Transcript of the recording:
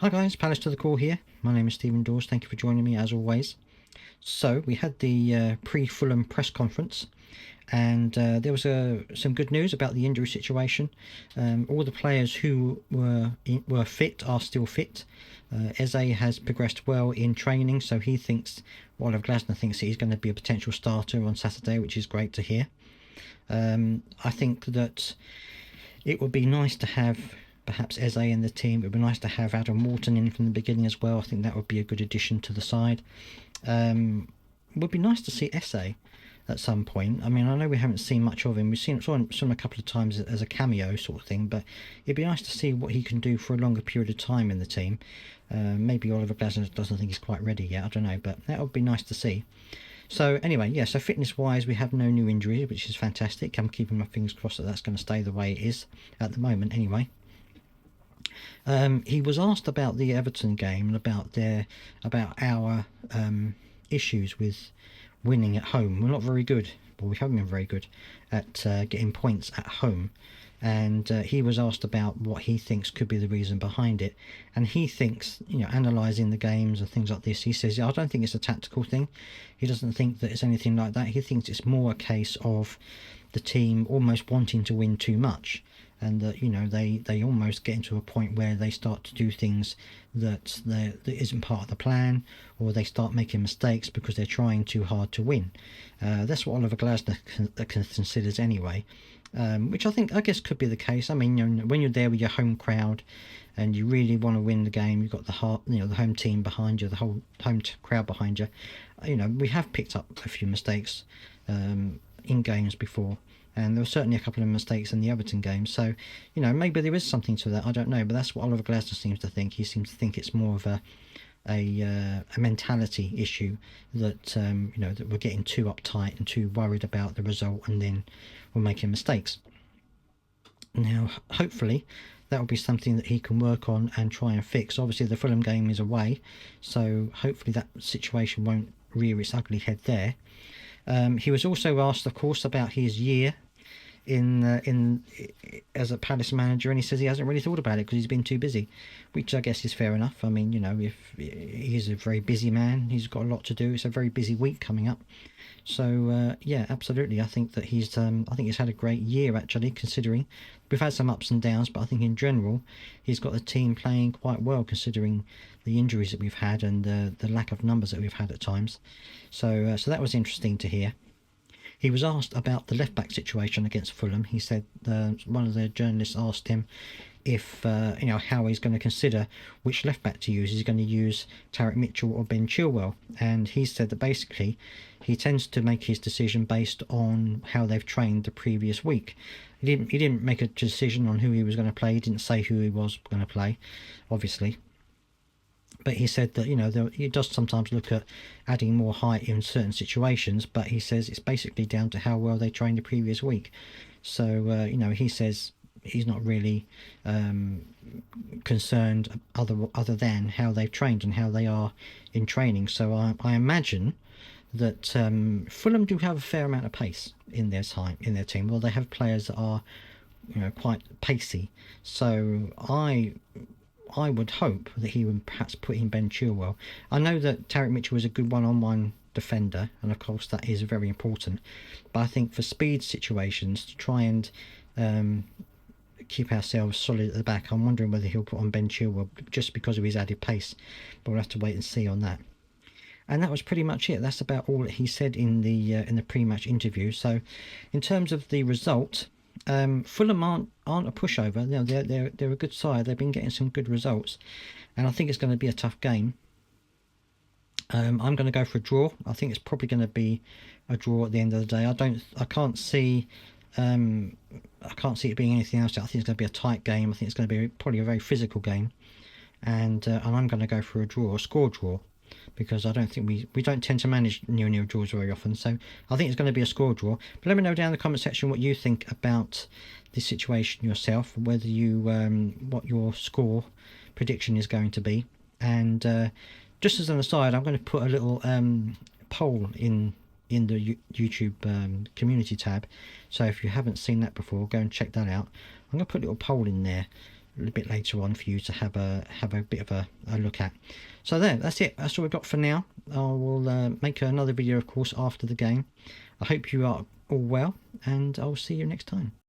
Hi guys, Palace to the Call here. My name is Stephen Dawes. Thank you for joining me as always. So we had the pre-Fulham press conference, and there was some good news about the injury situation. All the players who were fit are still fit. Eze has progressed well in training, so he thinks, Oliver Glasner thinks that he's going to be a potential starter on Saturday, which is great to hear. I think that it would be nice to have perhaps Eze in the team. It would be nice to have Adam Wharton in from the beginning as well. I think that would be a good addition to the side. It would be nice to see Eze at some point. I mean, I know we haven't seen much of him. Saw him a couple of times as a cameo sort of thing, but it'd be nice to see what he can do for a longer period of time in the team. Maybe Oliver Glasner doesn't think he's quite ready yet. I don't know, but that would be nice to see. So anyway, yeah, so fitness-wise, we have no new injuries, which is fantastic. I'm keeping my fingers crossed that that's going to stay the way it is at the moment anyway. He was asked about the Everton game and about our issues with winning at home. We're not very good, well, we haven't been very good at getting points at home. And he was asked about what he thinks could be the reason behind it, and he thinks, analysing the games and things like this, he says, I don't think it's a tactical thing. He doesn't think that it's anything like that. He thinks it's more a case of the team almost wanting to win too much, and that they almost get into a point where they start to do things that isn't part of the plan, or they start making mistakes because they're trying too hard to win. That's what Oliver Glasner considers anyway. Which I guess could be the case. I mean, when you're there with your home crowd and you really want to win the game, you've got the home team behind you, the whole home crowd behind you. We have picked up a few mistakes in games before, and there were certainly a couple of mistakes in the Everton game. So, maybe there is something to that. I don't know, but that's what Oliver Glasner seems to think. He seems to think it's more of a mentality issue, that that we're getting too uptight and too worried about the result, and then we're making mistakes. Now, hopefully, that will be something that he can work on and try and fix. Obviously, the Fulham game is away, so hopefully that situation won't rear its ugly head there. He was also asked, of course, about his year in as a Palace manager, and he says he hasn't really thought about it because he's been too busy, which I guess is fair enough. I mean, if he's a very busy man, he's got a lot to do. It's a very busy week coming up. So yeah, absolutely. I think that he's had a great year actually, considering we've had some ups and downs, but I think in general he's got the team playing quite well considering the injuries that we've had and the lack of numbers that we've had at times. So that was interesting to hear. He was asked about the left-back situation against Fulham. He said one of the journalists asked him if how he's going to consider which left-back to use. Is he going to use Tarek Mitchell or Ben Chilwell? And he said that basically he tends to make his decision based on how they've trained the previous week. He didn't make a decision on who he was going to play. He didn't say who he was going to play, obviously. But he said that he does sometimes look at adding more height in certain situations, but he says it's basically down to how well they trained the previous week. So he says he's not really concerned other than how they've trained and how they are in training. So I imagine that Fulham do have a fair amount of pace in their team. Well, they have players that are quite pacey. So I would hope that he would perhaps put in Ben Chilwell. I know that Tarek Mitchell is a good one-on-one defender, and of course that is very important. But I think for speed situations, to try and keep ourselves solid at the back, I'm wondering whether he'll put on Ben Chilwell just because of his added pace. But we'll have to wait and see on that. And that was pretty much it. That's about all that he said in the pre-match interview. So, in terms of the result, Fulham aren't a pushover. They're a good side. They've been getting some good results, and I think it's going to be a tough game. I'm going to go for a draw. I think it's probably going to be a draw at the end of the day. I can't see it being anything else. I think it's going to be a tight game. I think it's going to be probably a very physical game, and I'm going to go for a score draw. Because I don't think we don't tend to manage nil-nil draws very often. So I think it's going to be a score draw. But let me know down in the comment section what you think about this situation yourself, whether what your score prediction is going to be. And just as an aside, I'm going to put a little poll in the YouTube community tab. So if you haven't seen that before, go and check that out. I'm going to put a little poll in there a little bit later on for you to have a bit of a look at. So that's it. That's all we've got for now. I will make another video, of course, after the game. I hope you are all well, and I'll see you next time.